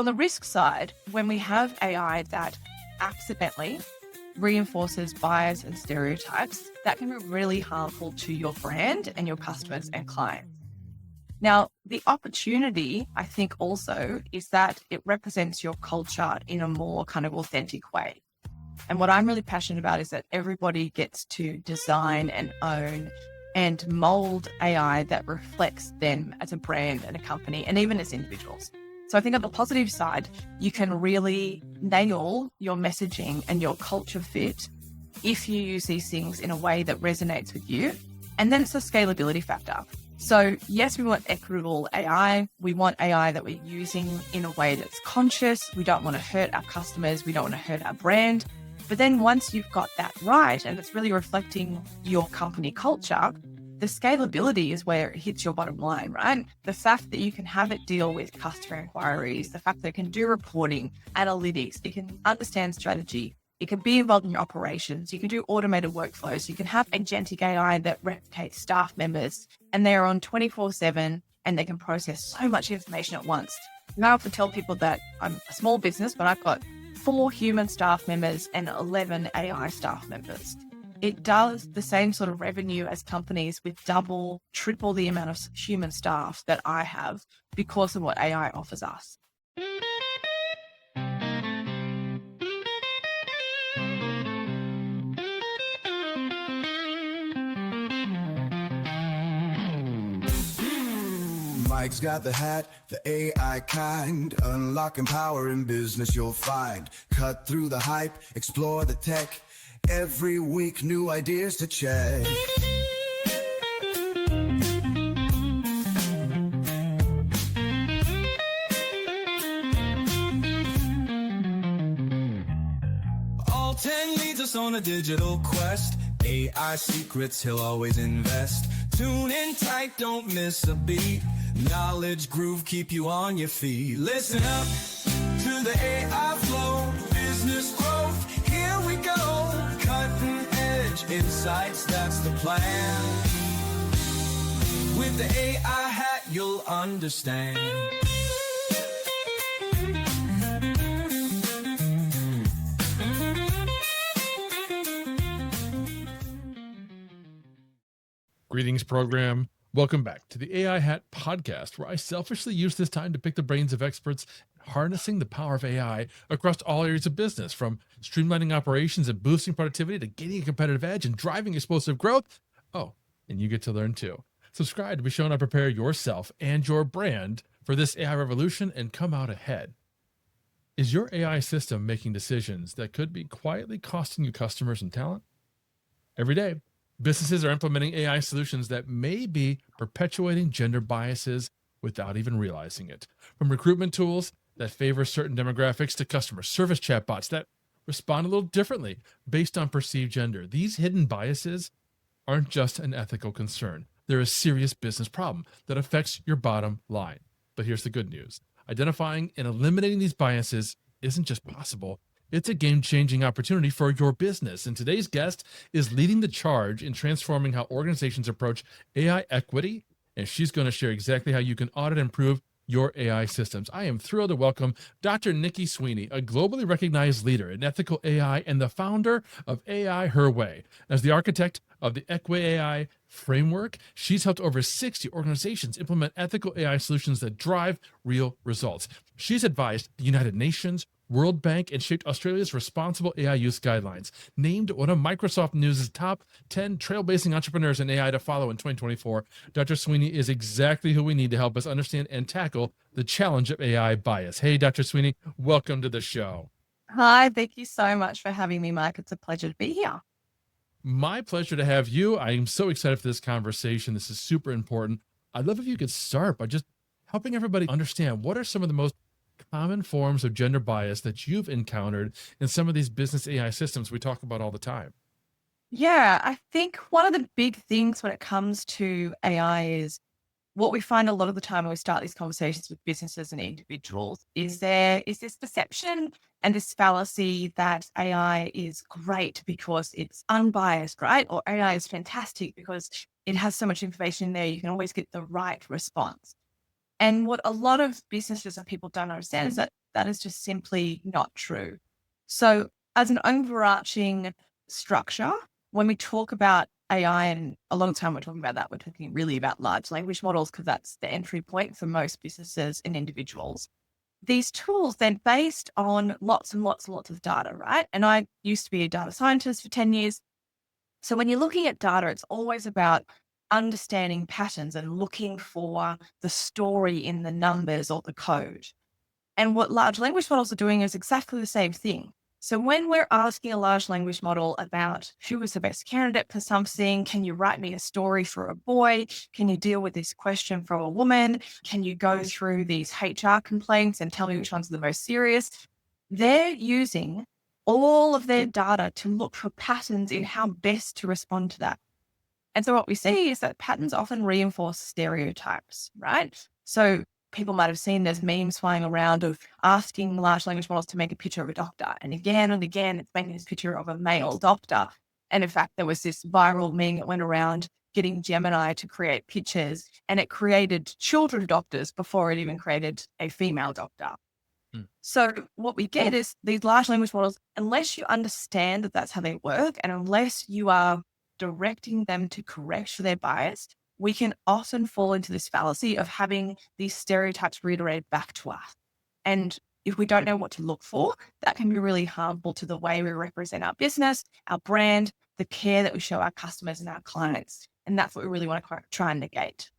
On the risk side, when we have AI that accidentally reinforces bias and stereotypes, that can be really harmful to your brand and your customers and clients. Now, the opportunity, I think also, is that it represents your culture in a more kind of authentic way. And what I'm really passionate about is that everybody gets to design and own and mold AI that reflects them as a brand and a company, and even as individuals. So I think on the positive side, you can really nail your messaging and your culture fit if you use these things in a way that resonates with you. And then it's a scalability factor. So yes, we want equitable AI. We want AI that we're using in a way that's conscious. We don't want to hurt our customers. We don't want to hurt our brand. But then once you've got that right, and it's really reflecting your company culture, the scalability is where it hits your bottom line, right? The fact that you can have it deal with customer inquiries, the fact that it can do reporting, analytics, it can understand strategy, it can be involved in your operations, you can do automated workflows, you can have agentic AI that replicates staff members, and they're on 24/7 and they can process so much information at once. Now I have to tell people that I'm a small business, but I've got 4 human staff members and 11 AI staff members. It does the same sort of revenue as companies with double, triple the amount of human staff that I have because of what AI offers us. Mike's got the hat, the AI kind. Unlocking power in business you'll find. Cut through the hype, explore the tech. Every week, new ideas to check. All 10 leads us on a digital quest. AI secrets he'll always invest. Tune in tight, don't miss a beat. Knowledge groove, keep you on your feet. Listen up to the AI flow. Business growth, here we go. Cutting edge insights, that's the plan. With the AI hat, you'll understand. Greetings, program. Welcome back to the AI Hat podcast, where I selfishly use this time to pick the brains of experts harnessing the power of AI across all areas of business, from streamlining operations and boosting productivity to gaining a competitive edge and driving explosive growth. Oh, and you get to learn too. Subscribe to be shown how to prepare yourself and your brand for this AI revolution and come out ahead. Is your AI system making decisions that could be quietly costing you customers and talent? Every day, businesses are implementing AI solutions that may be perpetuating gender biases without even realizing it. From recruitment tools that favor certain demographics to customer service chatbots that respond a little differently based on perceived gender, these hidden biases aren't just an ethical concern. They're a serious business problem that affects your bottom line. But here's the good news. Identifying and eliminating these biases isn't just possible. It's a game-changing opportunity for your business. And today's guest is leading the charge in transforming how organizations approach AI equity. And she's going to share exactly how you can audit and improve your AI systems. I am thrilled to welcome Dr. Nici Sweaney, a globally recognized leader in ethical AI and the founder of AI Her Way. As the architect of the EquiAI Framework, she's helped over 60 organizations implement ethical AI solutions that drive real results. She's advised the United Nations, World Bank, and shaped Australia's responsible AI use guidelines. Named one of Microsoft News' top 10 trailblazing entrepreneurs in AI to follow in 2024, Dr. Sweaney is exactly who we need to help us understand and tackle the challenge of AI bias. Hey, Dr. Sweaney, welcome to the show. Hi, thank you so much for having me, Mike. It's a pleasure to be here. My pleasure to have you. I am so excited for this conversation. This is super important. I'd love if you could start by just helping everybody understand what are some of the most common forms of gender bias that you've encountered in some of these business AI systems we talk about all the time. Yeah, I think one of the big things when it comes to AI is what we find a lot of the time when we start these conversations with businesses and individuals is there is this perception and this fallacy that AI is great because it's unbiased, right? Or AI is fantastic because it has so much information in there, you can always get the right response. And what a lot of businesses and people don't understand is that That is just simply not true. So as an overarching structure, when we talk about AI, and a lot of time we're talking about that, we're talking really about large language models because that's the entry point for most businesses and individuals. These tools, they're based on lots and lots and lots of data, right? And I used to be a data scientist for 10 years. So when you're looking at data, it's always about understanding patterns and looking for the story in the numbers or the code. And what large language models are doing is exactly the same thing. So when we're asking a large language model about who is the best candidate for something, can you write me a story for a boy? Can you deal with this question for a woman? Can you go through these HR complaints and tell me which ones are the most serious? They're using all of their data to look for patterns in how best to respond to that. And so what we see is that patterns often reinforce stereotypes, right? So people might have seen there's memes flying around of asking large language models to make a picture of a doctor. And again, it's making this picture of a male doctor. And in fact, there was this viral meme that went around getting Gemini to create pictures, and it created children doctors before it even created a female doctor. So what we get is these large language models, unless you understand that that's how they work, and unless you are directing them to correct for their bias, we can often fall into this fallacy of having these stereotypes reiterated back to us. And if we don't know what to look for, that can be really harmful to the way we represent our business, our brand, the care that we show our customers and our clients. And that's what we really want to try and negate.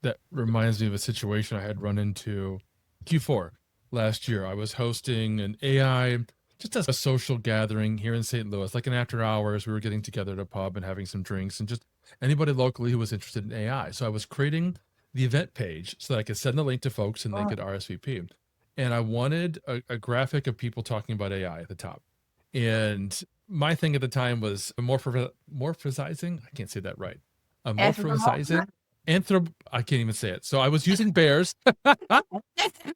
That reminds me of a situation I had run into Q4 last year. I was hosting an AI, just as a social gathering here in St. Louis, like an after hours. We were getting together at a pub and having some drinks, and just anybody locally who was interested in AI. So I was creating the event page so that I could send the link to folks and they could RSVP. And I wanted a graphic of people talking about AI at the top. And my thing at the time was morphosizing. I can't say that right. Morphosizing. I can't even say it. So I was using bears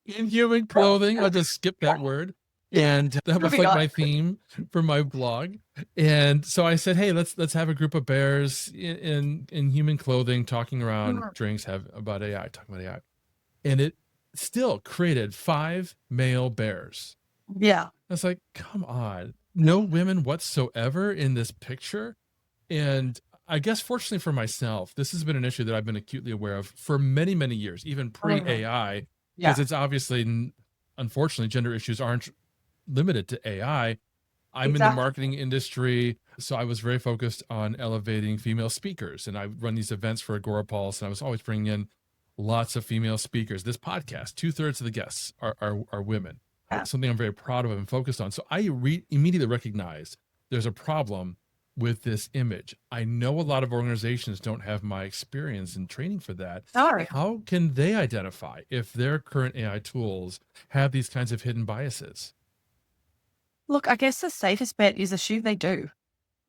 in human clothing. I'll just skip that word. And that was like my theme for my blog. And so I said, hey, let's have a group of bears in human clothing talking around drinks, talking about AI. And it still created 5 male bears. Yeah. I was like, come on, no women whatsoever in this picture. And I guess fortunately for myself, this has been an issue that I've been acutely aware of for many, many years, even pre-AI, because it's obviously, unfortunately, gender issues aren't limited to AI. I'm in the marketing industry, so I was very focused on elevating female speakers, and I run these events for Agorapulse, and I was always bringing in lots of female speakers. This podcast, 2/3 of the guests are women. That's something I'm very proud of and focused on. So I immediately recognized there's a problem with this image. I know a lot of organizations don't have my experience and training for that. Sorry. How can they identify if their current AI tools have these kinds of hidden biases? Look, I guess the safest bet is assume they do.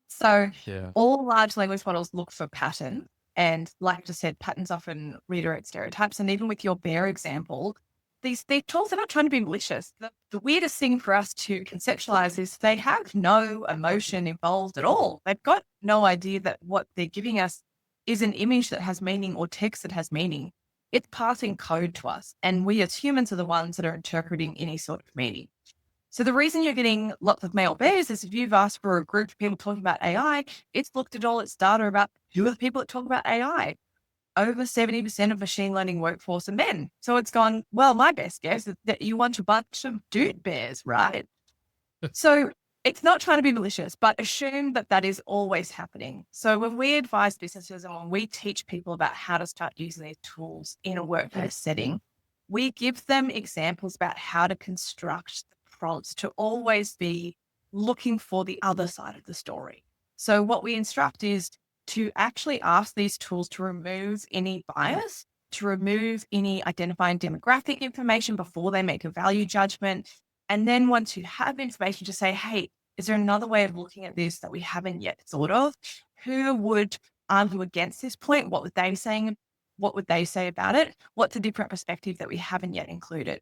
So all large language models look for pattern. And like I just said, patterns often reiterate stereotypes. And even with your bear example, these tools are not trying to be malicious. The weirdest thing for us to conceptualize is they have no emotion involved at all. They've got no idea that what they're giving us is an image that has meaning or text that has meaning. It's passing code to us. And we as humans are the ones that are interpreting any sort of meaning. So the reason you're getting lots of male bears is if you've asked for a group of people talking about AI, it's looked at all its data about who are the people that talk about AI. Over 70% of machine learning workforce are men. So it's gone, well, my best guess is that you want a bunch of dude bears, right? So it's not trying to be malicious, but assume that that is always happening. So when we advise businesses and when we teach people about how to start using these tools in a workplace setting, we give them examples about how to construct the prompts to always be looking for the other side of the story. So what we instruct is to actually ask these tools to remove any bias, to remove any identifying demographic information before they make a value judgment. And then once you have information, to say, hey, is there another way of looking at this that we haven't yet thought of? Who would argue against this point? What would they saying? What would they say about it? What's a different perspective that we haven't yet included?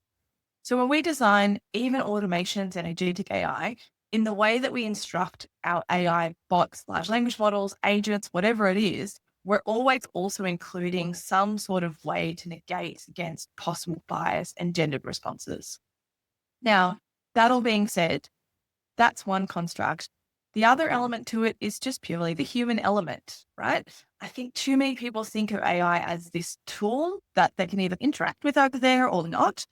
So when we design even automations and agentic AI, in the way that we instruct our AI bots, large language models, agents, whatever it is, we're always also including some sort of way to negate against possible bias and gendered responses. Now, that all being said, that's one construct. The other element to it is just purely the human element, right? I think too many people think of AI as this tool that they can either interact with over there or not.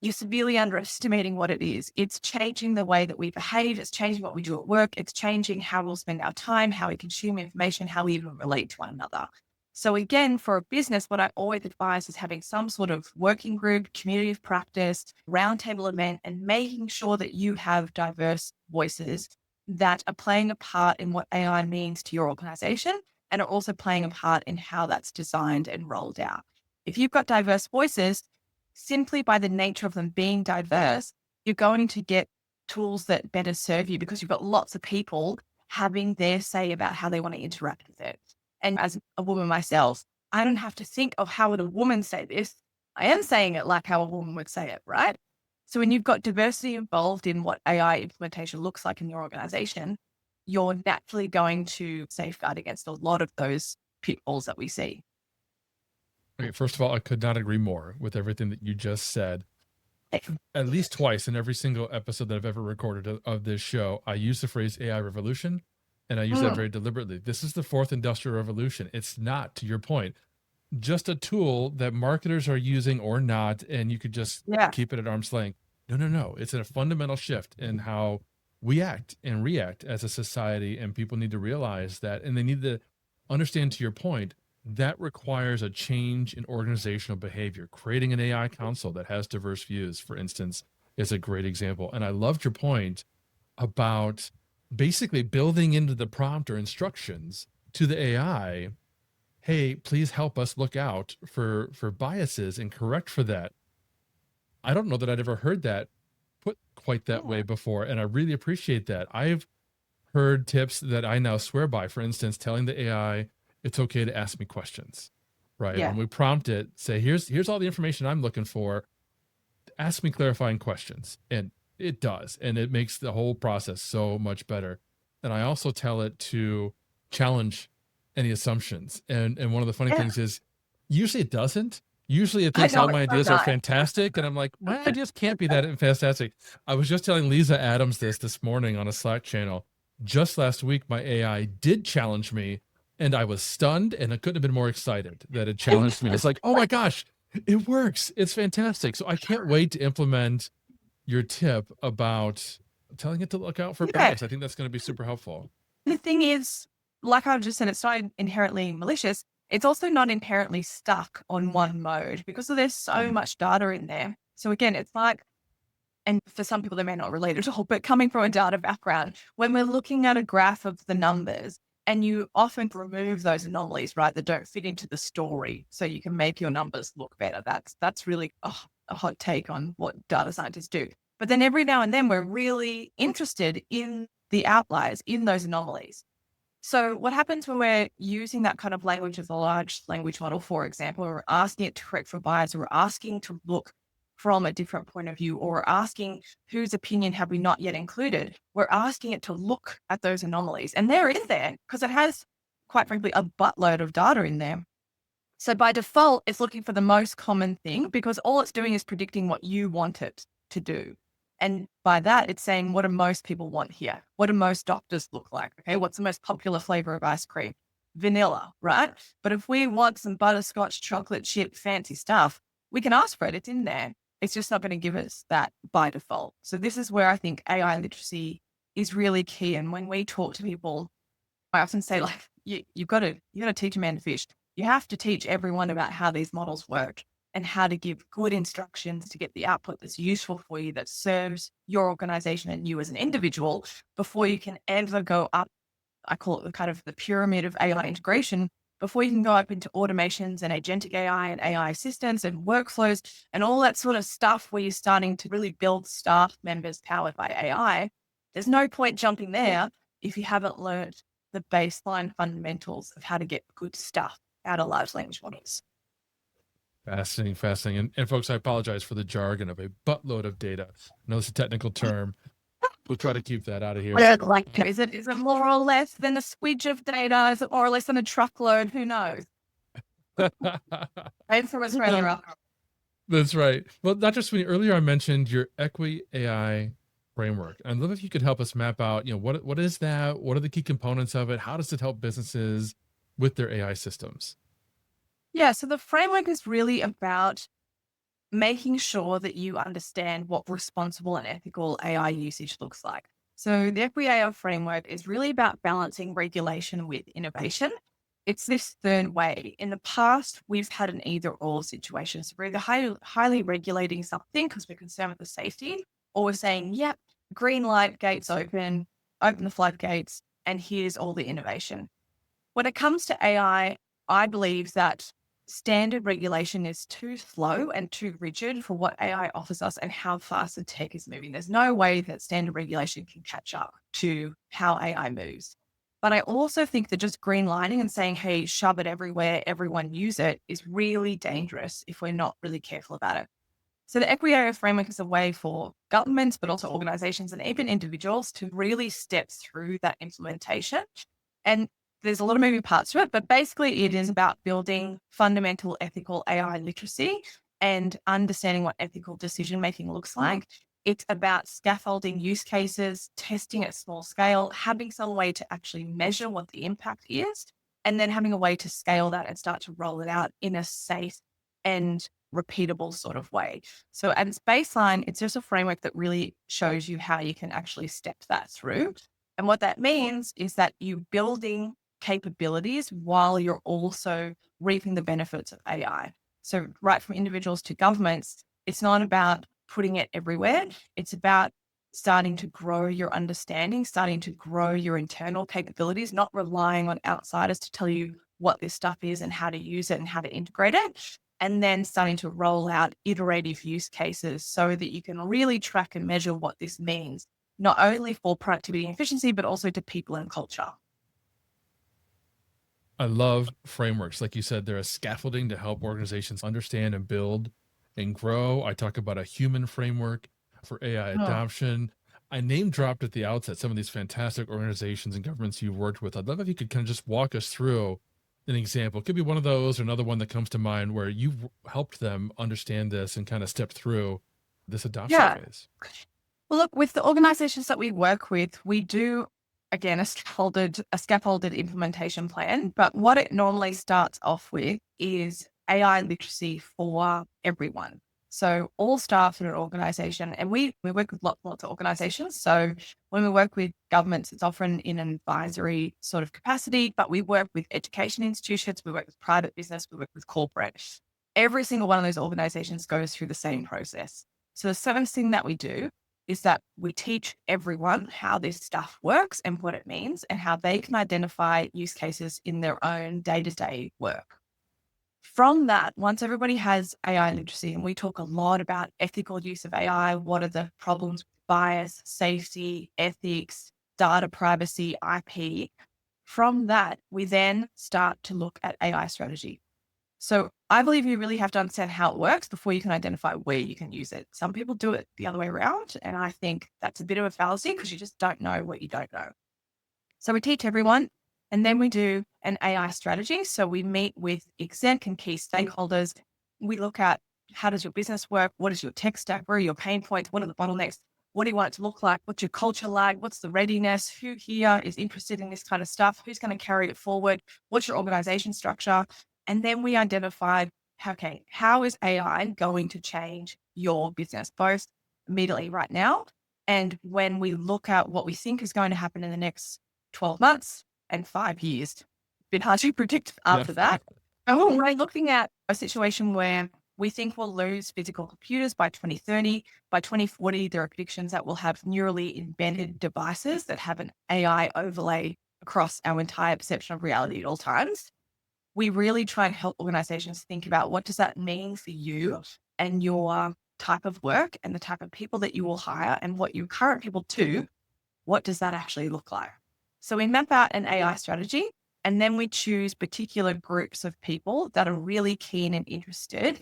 You're severely underestimating what it is. It's changing the way that we behave. It's changing what we do at work. It's changing how we'll spend our time, how we consume information, how we even relate to one another. So again, for a business, what I always advise is having some sort of working group, community of practice, roundtable event, and making sure that you have diverse voices that are playing a part in what AI means to your organization and are also playing a part in how that's designed and rolled out. If you've got diverse voices, simply by the nature of them being diverse, you're going to get tools that better serve you because you've got lots of people having their say about how they want to interact with it. And as a woman myself, I don't have to think of how would a woman say this. I am saying it like how a woman would say it, right? So when you've got diversity involved in what AI implementation looks like in your organization, you're naturally going to safeguard against a lot of those pitfalls that we see. Okay, first of all, I could not agree more with everything that you just said. At least twice in every single episode that I've ever recorded of this show, I use the phrase AI revolution, and I use that very deliberately. This is the fourth industrial revolution. It's not, to your point, just a tool that marketers are using or not, and you could just keep it at arm's length. No. It's a fundamental shift in how we act and react as a society, and people need to realize that, and they need to understand, to your point, that requires a change in organizational behavior. Creating an AI council that has diverse views, for instance, is a great example. And I loved your point about basically building into the prompt or instructions to the AI, hey, please help us look out for biases and correct for that. I don't know that I'd ever heard that put quite that way before, and I really appreciate that. I've heard tips that I now swear by, for instance, telling the AI, it's okay to ask me questions, right? Yeah. When we prompt it, say, here's all the information I'm looking for, ask me clarifying questions. And it does. And it makes the whole process so much better. And I also tell it to challenge any assumptions. And one of the funny things is usually it doesn't. Usually it thinks all my ideas are fantastic. And I'm like, my ideas can't be that fantastic. I was just telling Lisa Adams this morning on a Slack channel. Just last week, my AI did challenge me, and I was stunned, and I couldn't have been more excited that it challenged me. It's like, oh my gosh, it works. It's fantastic. So I can't wait to implement your tip about telling it to look out for bias. I think that's going to be super helpful. The thing is, like I just said, it's not inherently malicious. It's also not inherently stuck on one mode because there's so much data in there. So again, it's like, and for some people, they may not relate at all, but coming from a data background, when we're looking at a graph of the numbers, and you often remove those anomalies, right, that don't fit into the story, so you can make your numbers look better. That's really a hot take on what data scientists do. But then every now and then, we're really interested in the outliers, in those anomalies. So what happens when we're using that kind of language of the large language model, for example, we're asking it to correct for bias, or we're asking to look from a different point of view, or we're asking whose opinion have we not yet included, we're asking it to look at those anomalies. And they're in there because it has, quite frankly, a buttload of data in there. So by default, it's looking for the most common thing because all it's doing is predicting what you want it to do. And by that, it's saying, what do most people want here? What do most doctors look like? Okay, what's the most popular flavor of ice cream? Vanilla, right? But if we want some butterscotch, chocolate chip, fancy stuff, we can ask for it. It's in there. It's just not going to give us that by default. So this is where I think AI literacy is really key. And when we talk to people, I often say, like, you got to teach a man to fish. You have to teach everyone about how these models work and how to give good instructions to get the output that's useful for you, that serves your organization and you as an individual before you can ever go up. I call it the kind of the pyramid of AI integration, before you can go up into automations and agentic AI and AI assistants and workflows and all that sort of stuff where you're starting to really build staff members powered by AI. There's no point jumping there if you haven't learned the baseline fundamentals of how to get good stuff out of large language models. Fascinating. And folks, I apologize for the jargon of a buttload of data. I know it's a technical term. We'll try to keep that out of here. Like, is it more or less than a squidge of data? Is it more or less than a truckload? Who knows? Right from Australia up. That's right. Well, Dr. Sweaney, earlier I mentioned your EquiAI framework. I'd love if you could help us map out, what is that? What are the key components of it? How does it help businesses with their AI systems? Yeah, so the framework is really about making sure that you understand what responsible and ethical AI usage looks like. So the EquiAI framework is really about balancing regulation with innovation. It's this third way. In the past, we've had an either or situation. So we're either highly regulating something because we're concerned with the safety, or we're saying, yep, green light, gates open the floodgates, and here's all the innovation. When it comes to AI, I believe that standard regulation is too slow and too rigid for what AI offers us and how fast the tech is moving. There's no way that standard regulation can catch up to how AI moves. But I also think that just green lighting and saying, hey, shove it everywhere, everyone use it, is really dangerous if we're not really careful about it. So the EquiAI framework is a way for governments, but also organizations and even individuals to really step through that implementation. And there's a lot of moving parts to it, but basically it is about building fundamental ethical AI literacy and understanding what ethical decision-making looks like. It's about scaffolding use cases, testing at small scale, having some way to actually measure what the impact is, and then having a way to scale that and start to roll it out in a safe and repeatable sort of way. So at its baseline, it's just a framework that really shows you how you can actually step that through. And what that means is that you're building capabilities while you're also reaping the benefits of AI. So right from individuals to governments, it's not about putting it everywhere. It's about starting to grow your understanding, starting to grow your internal capabilities, not relying on outsiders to tell you what this stuff is and how to use it and how to integrate it. And then starting to roll out iterative use cases so that you can really track and measure what this means, not only for productivity and efficiency, but also to people and culture. I love frameworks. Like you said, they're a scaffolding to help organizations understand and build and grow. I talk about a human framework for AI adoption. I name dropped at the outset some of these fantastic organizations and governments you've worked with. I'd love if you could kind of just walk us through an example. It could be one of those or another one that comes to mind where you've helped them understand this and kind of step through this adoption phase. Well, look, with the organizations that we work with, we do, again, a scaffolded implementation plan. But what it normally starts off with is AI literacy for everyone. So all staff in an organization, and we work with lots of organizations. So when we work with governments, it's often in an advisory sort of capacity, but we work with education institutions, we work with private business, we work with corporate. Every single one of those organizations goes through the same process. So the first thing that we do is that we teach everyone how this stuff works and what it means and how they can identify use cases in their own day-to-day work. From that, once everybody has AI literacy, and we talk a lot about ethical use of AI, what are the problems with bias, safety, ethics, data privacy, IP, from that, we then start to look at AI strategy. So I believe you really have to understand how it works before you can identify where you can use it. Some people do it the other way around, and I think that's a bit of a fallacy because you just don't know what you don't know. So we teach everyone, and then we do an AI strategy. So we meet with exec and key stakeholders. We look at how does your business work? What is your tech stack? Where are your pain points? What are the bottlenecks? What do you want it to look like? What's your culture like? What's the readiness? Who here is interested in this kind of stuff? Who's going to carry it forward? What's your organization structure? And then we identified, okay, how is AI going to change your business, both immediately right now, and when we look at what we think is going to happen in the next 12 months and 5 years. A bit hard to predict after that. And we're looking at a situation where we think we'll lose physical computers by 2030. By 2040, there are predictions that we'll have neurally embedded devices that have an AI overlay across our entire perception of reality at all times. We really try and help organizations think about what does that mean for you and your type of work and the type of people that you will hire and what your current people do. What does that actually look like? So we map out an AI strategy, and then we choose particular groups of people that are really keen and interested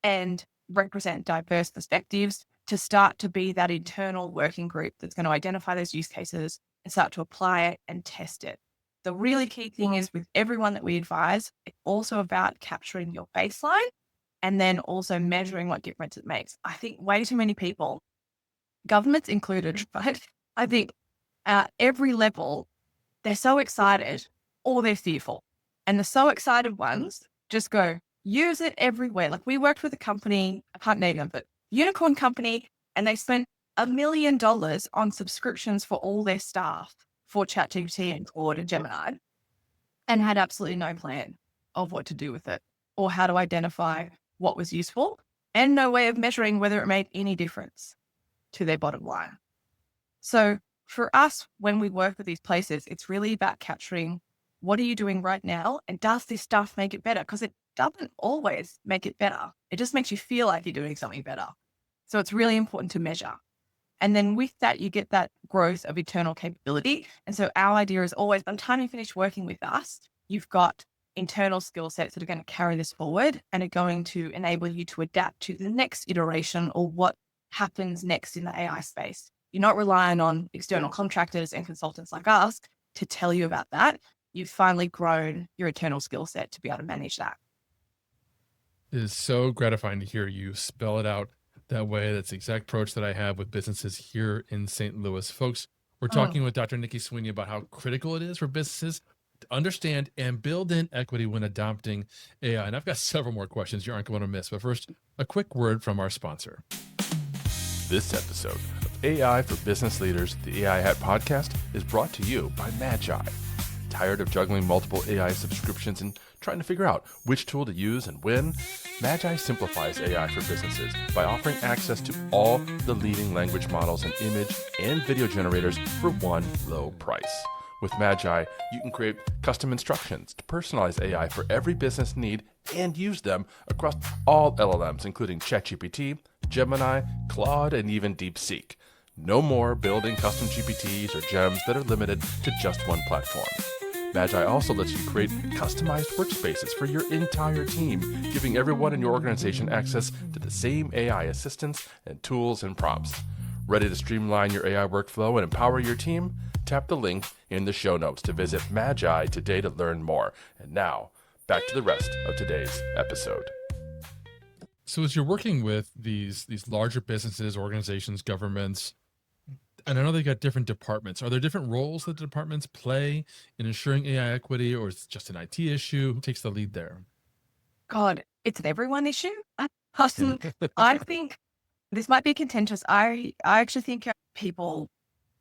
and represent diverse perspectives to start to be that internal working group that's going to identify those use cases and start to apply it and test it. The really key thing is with everyone that we advise, it's also about capturing your baseline and then also measuring what difference it makes. I think way too many people, governments included, right? I think at every level, they're so excited or they're fearful. And the so excited ones just go, use it everywhere. Like we worked with a company, I can't name them, but unicorn company, and they spent $1 million on subscriptions for all their staff for ChatGPT and Claude and Gemini, and had absolutely no plan of what to do with it or how to identify what was useful and no way of measuring whether it made any difference to their bottom line. So for us, when we work with these places, it's really about capturing what are you doing right now and does this stuff make it better? Because it doesn't always make it better. It just makes you feel like you're doing something better. So it's really important to measure. And then with that, you get that growth of internal capability. And so our idea is always, by the time you finish working with us, you've got internal skill sets that are going to carry this forward and are going to enable you to adapt to the next iteration or what happens next in the AI space. You're not relying on external contractors and consultants like us to tell you about that. You've finally grown your internal skill set to be able to manage that. It is so gratifying to hear you spell it out that way. That's the exact approach that I have with businesses here in St. Louis. Folks, we're talking with Dr. Nici Sweaney about how critical it is for businesses to understand and build in equity when adopting AI. And I've got several more questions you aren't going to miss. But first, a quick word from our sponsor. This episode of AI for Business Leaders, the AI Hat podcast, is brought to you by Magai. Tired of juggling multiple AI subscriptions and trying to figure out which tool to use and when? Magai simplifies AI for businesses by offering access to all the leading language models and image and video generators for one low price. With Magai, you can create custom instructions to personalize AI for every business need and use them across all LLMs, including ChatGPT, Gemini, Claude, and even DeepSeek. No more building custom GPTs or gems that are limited to just one platform. Magai also lets you create customized workspaces for your entire team, giving everyone in your organization access to the same AI assistants and tools and prompts. Ready to streamline your AI workflow and empower your team? Tap the link in the show notes to visit Magai today to learn more. And now, back to the rest of today's episode. So as you're working with these larger businesses, organizations, governments, and I know they got different departments. Are there different roles that the departments play in ensuring AI equity, or is it just an IT issue? Who takes the lead there? God, it's an everyone issue. I think this might be contentious. I actually think people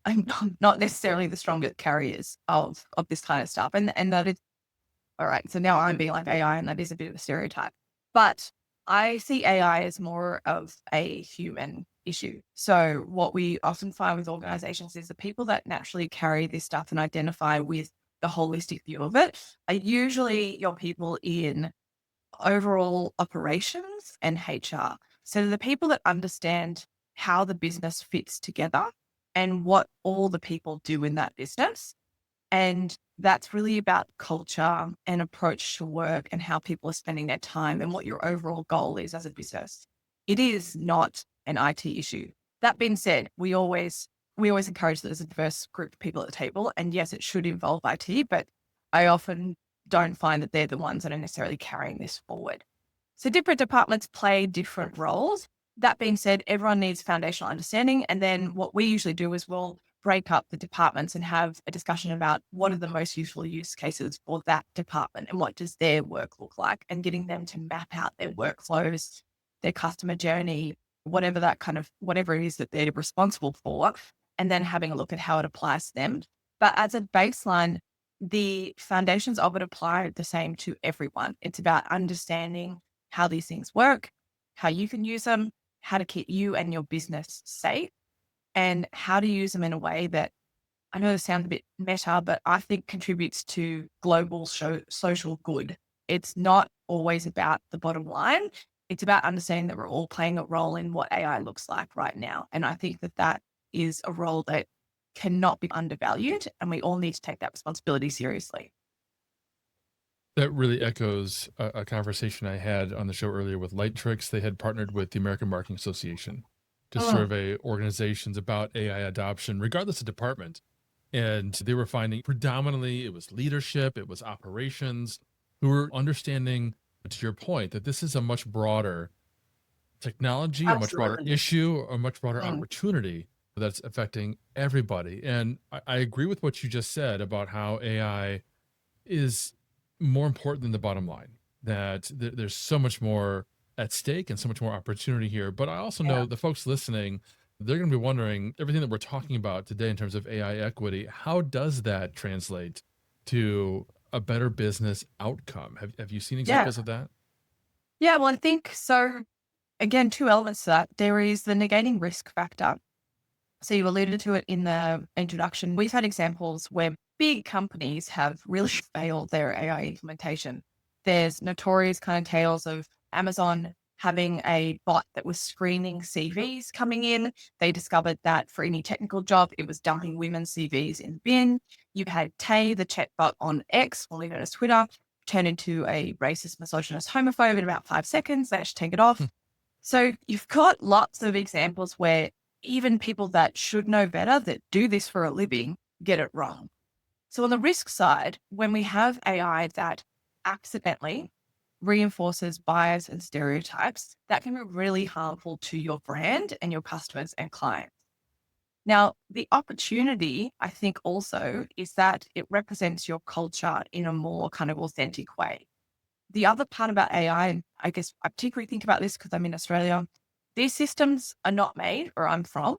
are not necessarily the strongest carriers of this kind of stuff. And that is, all right, so now I'm being like AI and that is a bit of a stereotype. But I see AI as more of a human issue. So what we often find with organizations is the people that naturally carry this stuff and identify with the holistic view of it are usually your people in overall operations and HR. So the people that understand how the business fits together and what all the people do in that business. And that's really about culture and approach to work and how people are spending their time and what your overall goal is as a business. It is not an IT issue. That being said, we always encourage that there's a diverse group of people at the table. And yes, it should involve IT, but I often don't find that they're the ones that are necessarily carrying this forward. So different departments play different roles. That being said, everyone needs foundational understanding. And then what we usually do is we'll break up the departments and have a discussion about what are the most useful use cases for that department and what does their work look like, and getting them to map out their workflows, their customer journey, whatever it is that they're responsible for, and then having a look at how it applies to them. But as a baseline, the foundations of it apply the same to everyone. It's about understanding how these things work, how you can use them, how to keep you and your business safe, and how to use them in a way that, I know this sounds a bit meta, but I think contributes to global social good. It's not always about the bottom line. It's about understanding that we're all playing a role in what AI looks like right now. And I think that is a role that cannot be undervalued, and we all need to take that responsibility seriously. That really echoes a conversation I had on the show earlier with Light Tricks. They had partnered with the American Marketing Association to survey organizations about AI adoption, regardless of department. And they were finding predominantly it was leadership, it was operations who were understanding, to your point, that this is a much broader technology, a much broader Absolutely. issue, a much broader Mm. opportunity that's affecting everybody. And I agree with what you just said about how AI is more important than the bottom line, that there's so much more at stake and so much more opportunity here. But I also Yeah. know the folks listening, they're going to be wondering everything that we're talking about today in terms of AI equity, how does that translate to a better business outcome? Have you seen Yeah. examples of that? Yeah. Well, I think so. Again, two elements to that. There is the negating risk factor. So you alluded to it in the introduction. We've had examples where big companies have really failed their AI implementation. There's notorious kind of tales of Amazon having a bot that was screening CVs coming in. They discovered that for any technical job, it was dumping women's CVs in the bin. You had Tay, the chatbot on X, formerly known as Twitter, turn into a racist, misogynist, homophobe in about 5 seconds. They actually take it off. So you've got lots of examples where even people that should know better, that do this for a living, get it wrong. So on the risk side, when we have AI that accidentally reinforces bias and stereotypes, that can be really harmful to your brand and your customers and clients. Now, the opportunity, I think also, is that it represents your culture in a more kind of authentic way. The other part about AI, and I guess I particularly think about this because I'm in Australia, these systems are not made where I'm from.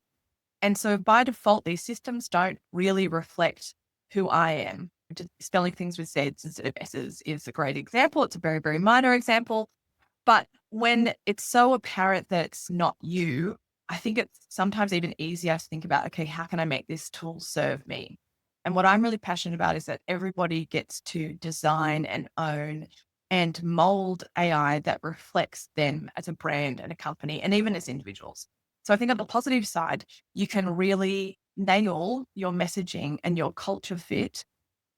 And so by default, these systems don't really reflect who I am. Just spelling things with Z's instead of S's is a great example. It's a very, very minor example. But when it's so apparent that it's not you, I think it's sometimes even easier to think about, okay, how can I make this tool serve me? And what I'm really passionate about is that everybody gets to design and own and mold AI that reflects them as a brand and a company, and even as individuals. So I think on the positive side, you can really nail your messaging and your culture fit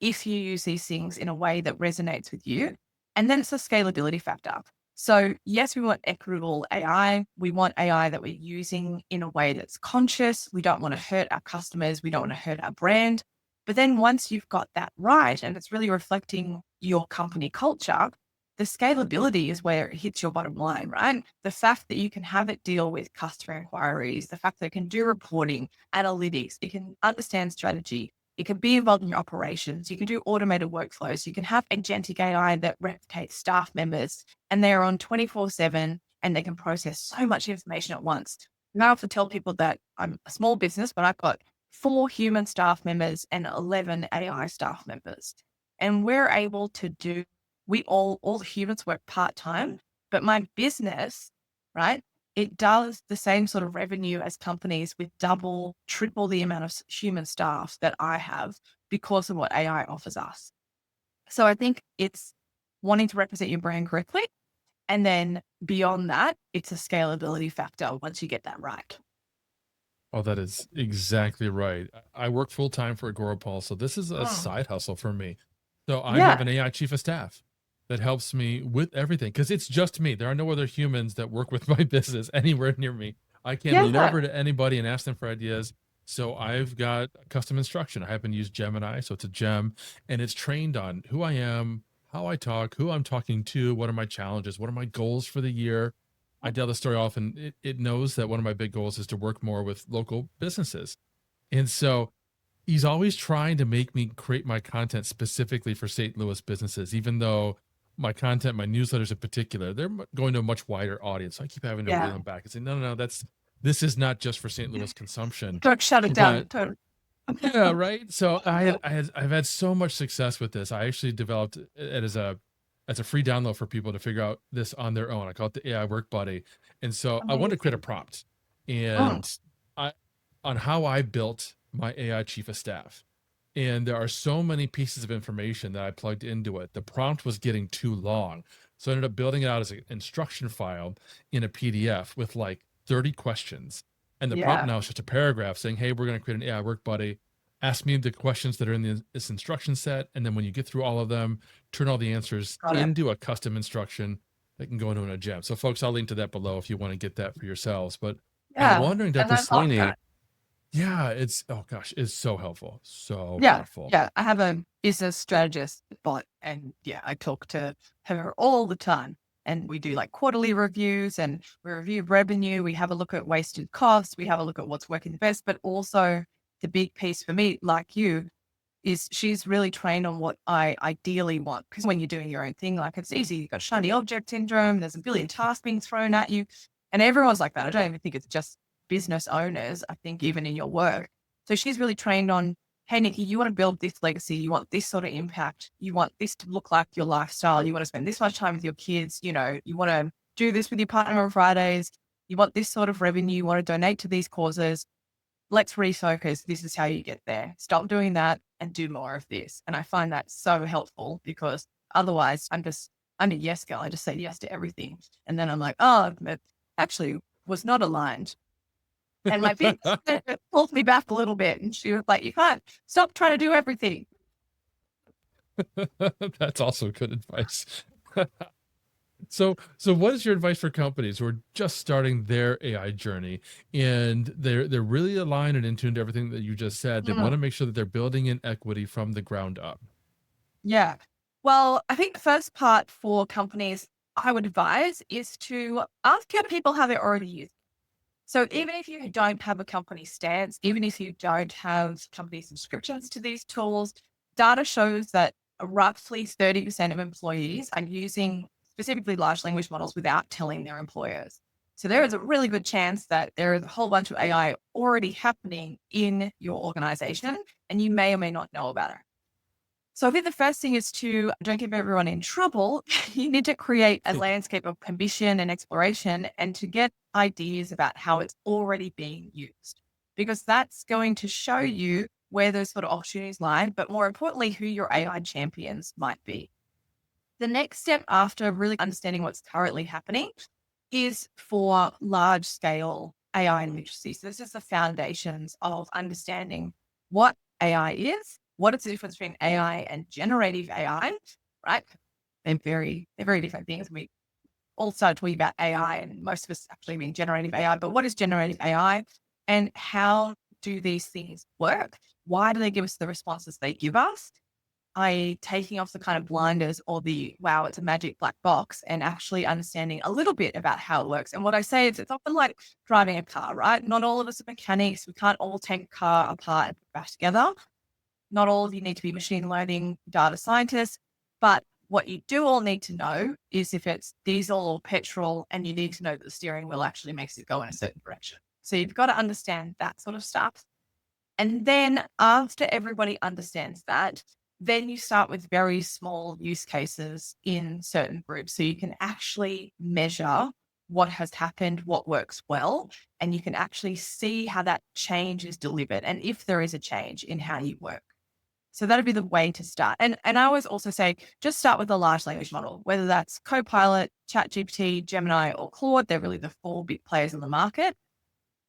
if you use these things in a way that resonates with you. And then it's a scalability factor. So yes, we want equitable AI. We want AI that we're using in a way that's conscious. We don't want to hurt our customers. We don't want to hurt our brand. But then once you've got that right, and it's really reflecting your company culture, the scalability is where it hits your bottom line, right? The fact that you can have it deal with customer inquiries, the fact that it can do reporting, analytics, it can understand strategy, it can be involved in your operations, you can do automated workflows, you can have agentic AI that replicates staff members and they're on 24/7 and they can process so much information at once. Now I have to tell people that I'm a small business, but I've got 4 human staff members and 11 AI staff members. And we're able to do all the humans work part-time, but my business, right, it does the same sort of revenue as companies with double, triple the amount of human staff that I have because of what AI offers us. So I think it's wanting to represent your brand correctly. And then beyond that, it's a scalability factor once you get that right. Oh, that is exactly right. I work full time for Agorapulse, so this is a Mm. side hustle for me. So I have Yeah. an AI chief of staff that helps me with everything because it's just me. There are no other humans that work with my business anywhere near me. I can't lean Yeah. over to anybody and ask them for ideas. So I've got custom instruction. I happen to use Gemini, so it's a gem, and it's trained on who I am, how I talk, who I'm talking to, what are my challenges, what are my goals for the year. I tell the story often. It knows that one of my big goals is to work more with local businesses. And so he's always trying to make me create my content specifically for St. Louis businesses, even though my content, my newsletters in particular, they're going to a much wider audience. So I keep having to reel Yeah. them back and say, no, no, no, this is not just for St. Louis consumption. Don't shut it down. But Don't. yeah, right. So I've had so much success with this. I actually developed it as a free download for people to figure out this on their own. I call it the AI Work Buddy. And so I wanted to create a Amazing. prompt Mm. and I on how I built my AI chief of staff. And there are so many pieces of information that I plugged into it. The prompt was getting too long. So I ended up building it out as an instruction file in a PDF with like 30 questions. And the prompt Yeah. now is just a paragraph saying, hey, we're going to create an AI work buddy. Ask me the questions that are in this instruction set. And then when you get through all of them, turn all the answers Got it. into a custom instruction that can go into a gem. So folks, I'll link to that below if you want to get that for yourselves. But I'm Yeah. wondering, And Dr. I like Sweaney, that. yeah, oh gosh, it's so helpful. So Yeah. helpful. Yeah. I have a business strategist bot, and yeah, I talk to her all the time. And we do like quarterly reviews, and we review revenue. We have a look at wasted costs. We have a look at what's working the best, but also the big piece for me, like you, is she's really trained on what I ideally want. Because when you're doing your own thing, like it's easy. You've got shiny object syndrome. There's a billion tasks being thrown at you. And everyone's like that. I don't even think it's just business owners. I think even in your work. So she's really trained on, hey, Nikki, you want to build this legacy. You want this sort of impact. You want this to look like your lifestyle. You want to spend this much time with your kids. You know, you want to do this with your partner on Fridays. You want this sort of revenue. You want to donate to these causes. Let's refocus. This is how you get there. Stop doing that and do more of this. And I find that so helpful, because otherwise I'm a yes girl. I just say yes to everything. And then I'm like, oh, it actually was not aligned. And my big pulled me back a little bit. And she was like, you can't stop trying to do everything. That's also good advice. So what is your advice for companies who are just starting their AI journey and they're really aligned and in tune to everything that you just said? They want to make sure that they're building in equity from the ground up. Yeah. Well, I think the first part for companies I would advise is to ask your people how they're already using. So even if you don't have a company stance, even if you don't have company subscriptions to these tools, data shows that roughly 30% of employees are using specifically large language models without telling their employers. So there is a really good chance that there is a whole bunch of AI already happening in your organization, and you may or may not know about it. So I think the first thing is to don't get everyone in trouble. You need to create a landscape of ambition and exploration, and to get ideas about how it's already being used, because that's going to show you where those sort of opportunities lie, but more importantly, who your AI champions might be. The next step after really understanding what's currently happening is for large scale AI literacy. So this is the foundations of understanding what AI is, what is the difference between AI and generative AI, right? They're very different things. We all started talking about AI, and most of us actually mean generative AI, but what is generative AI and how do these things work? Why do they give us the responses they give us? Taking off the kind of blinders or the, wow, it's a magic black box, and actually understanding a little bit about how it works. And what I say is it's often like driving a car, right? Not all of us are mechanics. We can't all take a car apart and put it back together. Not all of you need to be machine learning data scientists, but what you do all need to know is if it's diesel or petrol, and you need to know that the steering wheel actually makes it go in a certain direction. So you've got to understand that sort of stuff. And then after everybody understands that, then you start with very small use cases in certain groups. So you can actually measure what has happened, what works well, and you can actually see how that change is delivered and if there is a change in how you work. So that'd be the way to start. And I always also say, just start with a large language model, whether that's Copilot, ChatGPT, Gemini, or Claude. They're really the 4 big players in the market.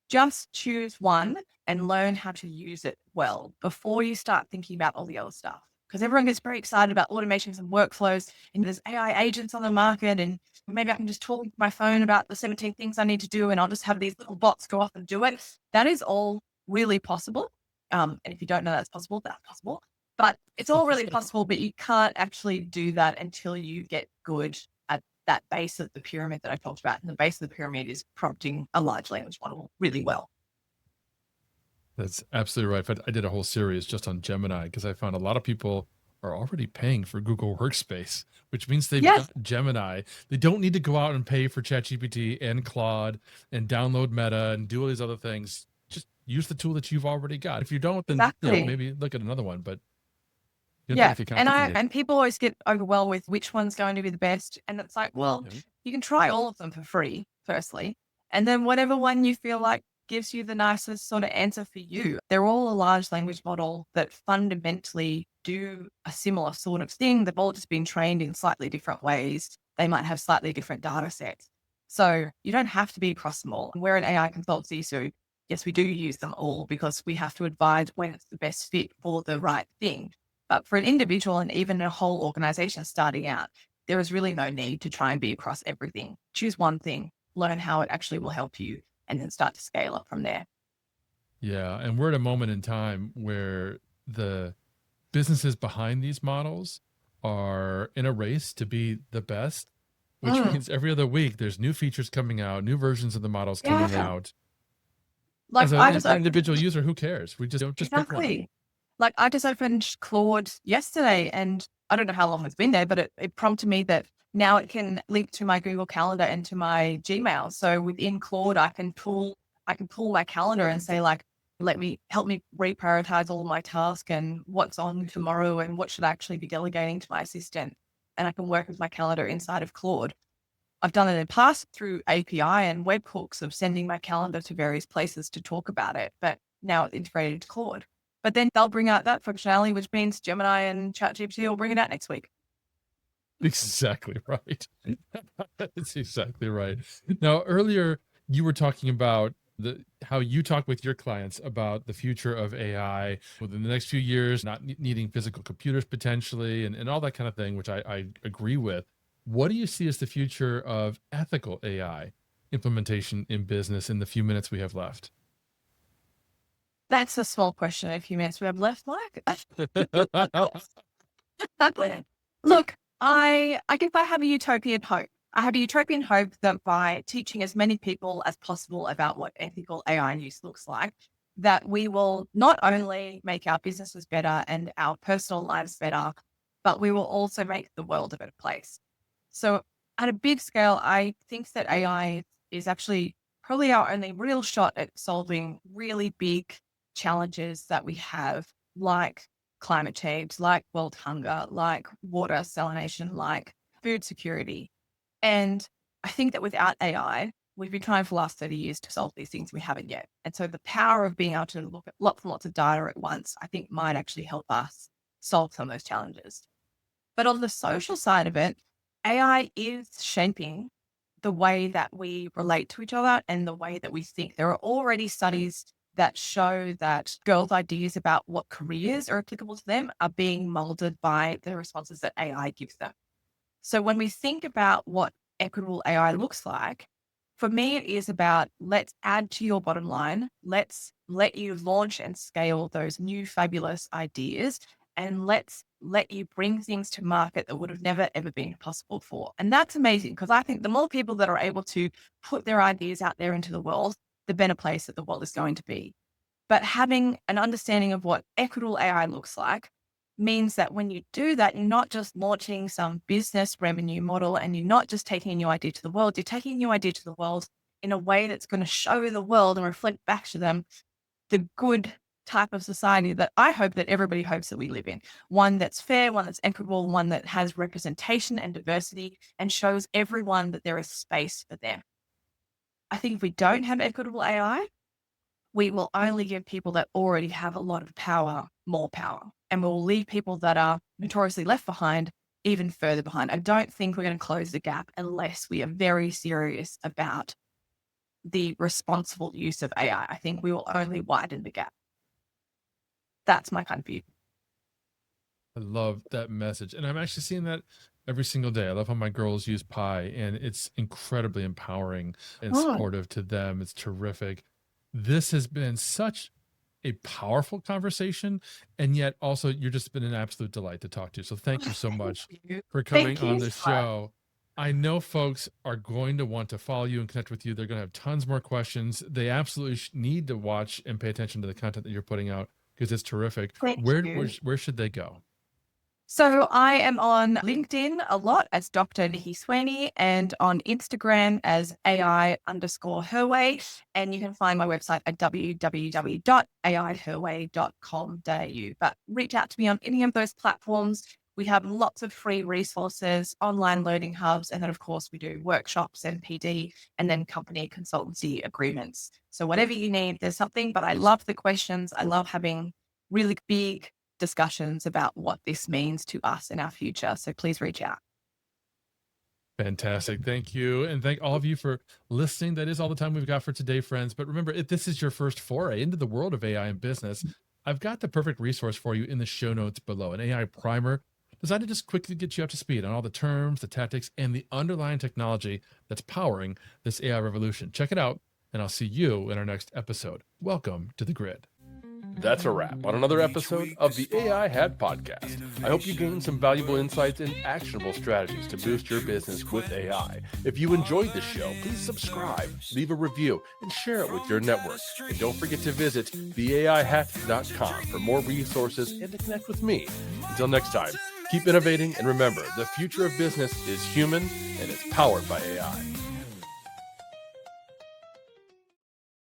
Just choose one and learn how to use it well before you start thinking about all the other stuff. Because everyone gets very excited about automations and workflows, and there's AI agents on the market, and maybe I can just talk to my phone about the 17 things I need to do, and I'll just have these little bots go off and do it. That is all really possible. And if you don't know that's possible, that's possible. But it's all really possible, but you can't actually do that until you get good at that base of the pyramid that I talked about. And the base of the pyramid is prompting a large language model really well. That's absolutely right. But I did a whole series just on Gemini because I found a lot of people are already paying for Google Workspace, which means they've got Gemini. They don't need to go out and pay for ChatGPT and Claude and download Meta and do all these other things. Just use the tool that you've already got. If you don't, then maybe look at another one. But and people always get overwhelmed with which one's going to be the best. And it's like, well, you can try all of them for free, firstly. And then whatever one you feel like gives you the nicest sort of answer for you. They're all a large language model that fundamentally do a similar sort of thing. They've all just been trained in slightly different ways. They might have slightly different data sets. So you don't have to be across them all. We're an AI consultancy, so yes, we do use them all because we have to advise when it's the best fit for the right thing. But for an individual and even a whole organization starting out, there is really no need to try and be across everything. Choose one thing, learn how it actually will help you, and then start to scale up from there. Yeah. And we're at a moment in time where the businesses behind these models are in a race to be the best, which means every other week there's new features coming out, new versions of the models coming Yeah. out. Like As an individual user, who cares? We just don't just pick one. Like I just opened Claude yesterday, and I don't know how long it's been there, but it prompted me that now it can link to my Google Calendar and to my Gmail. So within Claude, I can pull my calendar and say like, help me reprioritize all of my tasks and what's on tomorrow and what should I actually be delegating to my assistant. And I can work with my calendar inside of Claude. I've done it in the past through API and webhooks of sending my calendar to various places to talk about it, but now it's integrated into Claude. But then they'll bring out that functionality, which means Gemini and ChatGPT will bring it out next week. Exactly right. That's exactly right. Now, earlier you were talking about how you talk with your clients about the future of AI within the next few years, not needing physical computers potentially, and all that kind of thing, which I agree with. What do you see as the future of ethical AI implementation in business in the few minutes we have left? That's a small question. A few minutes we have left, Mike. Look, I guess I have a utopian hope. I have a utopian hope that by teaching as many people as possible about what ethical AI use looks like, that we will not only make our businesses better and our personal lives better, but we will also make the world a better place. So at a big scale, I think that AI is actually probably our only real shot at solving really big challenges that we have, like climate change, like world hunger, like water salination, like food security. And I think that without AI, we've been trying for the last 30 years to solve these things. We haven't yet. And so the power of being able to look at lots and lots of data at once, I think might actually help us solve some of those challenges. But on the social side of it, AI is shaping the way that we relate to each other and the way that we think. There are already studies that show that girls' ideas about what careers are applicable to them are being molded by the responses that AI gives them. So when we think about what equitable AI looks like, for me, it is about let's add to your bottom line. Let's let you launch and scale those new fabulous ideas, and let's let you bring things to market that would have never, ever been possible for. And that's amazing because I think the more people that are able to put their ideas out there into the world, the better place that the world is going to be. But having an understanding of what equitable AI looks like means that when you do that, you're not just launching some business revenue model and you're not just taking a new idea to the world, you're taking a new idea to the world in a way that's going to show the world and reflect back to them the good type of society that I hope that everybody hopes that we live in. One that's fair, one that's equitable, one that has representation and diversity and shows everyone that there is space for them. I think if we don't have equitable AI, we will only give people that already have a lot of power more power, and we'll leave people that are notoriously left behind even further behind. I don't think we're going to close the gap unless we are very serious about the responsible use of AI. I think we will only widen the gap. That's my kind of view. I love that message. And I'm actually seeing that every single day. I love how my girls use Pi, and it's incredibly empowering and supportive to them. It's terrific. This has been such a powerful conversation, and yet also you're just been an absolute delight to talk to. So thank you so much for coming on the show. I know folks are going to want to follow you and connect with you. They're going to have tons more questions. They absolutely need to watch and pay attention to the content that you're putting out because it's terrific. Where should they go? So I am on LinkedIn a lot as Dr. Nici Sweaney and on Instagram as AI_herway. And you can find my website at www.aiherway.com.au. But reach out to me on any of those platforms. We have lots of free resources, online learning hubs, and then of course we do workshops and PD and then company consultancy agreements. So whatever you need, there's something, but I love the questions. I love having really big discussions about what this means to us in our future. So please reach out. Fantastic. Thank you. And thank all of you for listening. That is all the time we've got for today, friends. But remember, if this is your first foray into the world of AI and business, I've got the perfect resource for you in the show notes below, an AI primer designed to just quickly get you up to speed on all the terms, the tactics, and the underlying technology that's powering this AI revolution. Check it out and I'll see you in our next episode. Welcome to the grid. That's a wrap on another episode of the AI Hat Podcast. I hope you gained some valuable insights and actionable strategies to boost your business with AI. If you enjoyed the show, please subscribe, leave a review, and share it with your network. And don't forget to visit theaihat.com for more resources and to connect with me. Until next time, keep innovating, and remember, the future of business is human and it's powered by AI.